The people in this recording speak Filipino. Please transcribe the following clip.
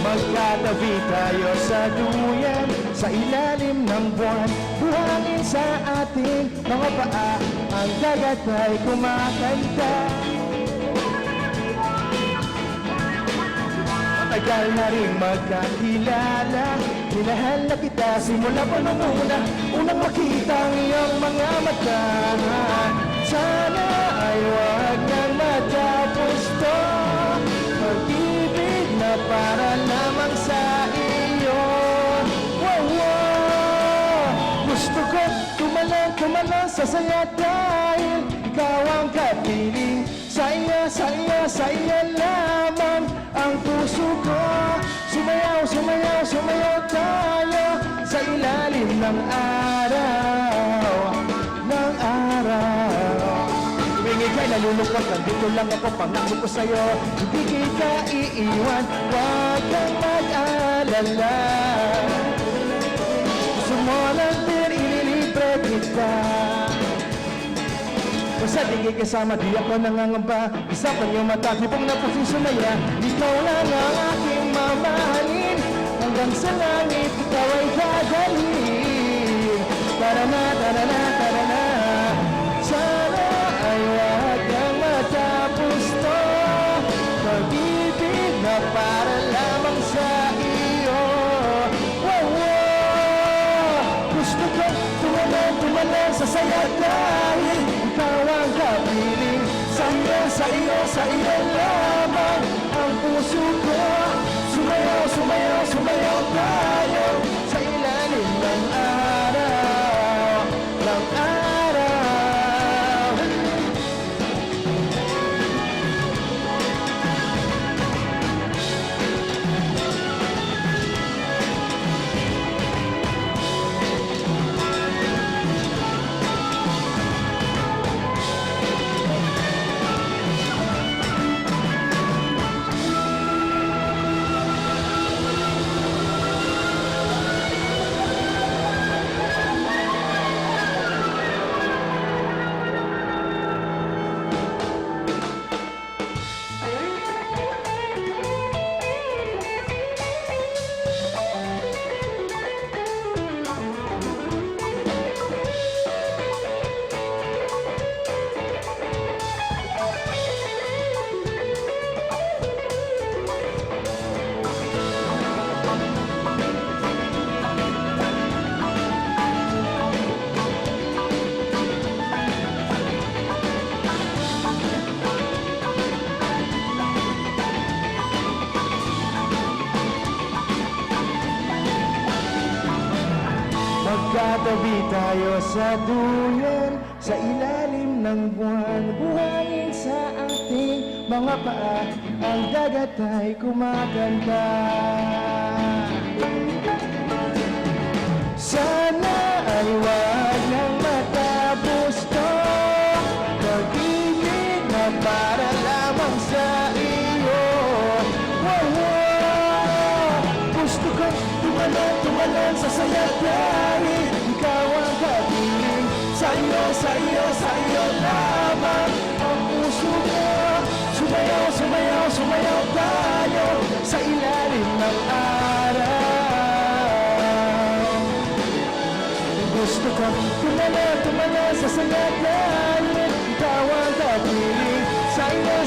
Magkatabi tayo sa duyan, sa ilalim ng buwan. Buhangin sa ating mga paa, ang dagat ay kumakanta. Matagal na rin magkakilala, minahal na kita simula pa nung unang makita ang iyong mga mata. Sana ay huwag nang matapos to, pag-ibig na para lamang sa iyo. Wow, wow. Gusto ko tumalang sa saya dahil ikaw ang kapiling. Sa iyo lamang ang puso ko. Sumayaw tayo sa ilalim ng araw. Tuwing ika'y nalulungkot, nandito lang ako, pangako ko sa'yo. Hindi kita iiwan, huwag kang mag-alala. Gusto mo lang din, ililibre kita. Basta di kayo kasama, di ako nangangamba. Isapan yung mata, tipong napagsusumaya. Ikaw lang ang aking mamahalin, hanggang sa langit ikaw ay dadalhin. Tara na, tara na, tara na. Sana ay huwag kang matapos to, pag-ibig na para lamang sa iyo. Wow, wow. Gusto ko tumalan sa saya dahil ikaw ang kapiling. Sa iyo lamang ang puso ko. Sumayaw tayo sa ilalim ng araw, ng araw. Magkatabi tayo sa duyan, sa ilalim ng buwan. Buhangin sa ating mga paa, ang dagat ay kumakanta. Sana ay huwag nang matapos to, pag-ibig na para lamang sa iyo. Wow, wow. Gusto ko tumalan sa saya dahil ikaw ang kapiling. Sa iyo lamang ang puso ko. Sumayaw tayo sa ilalim ng araw. Gusto ko tumalan sa saya dahil ikaw ang kapiling. Sa iyo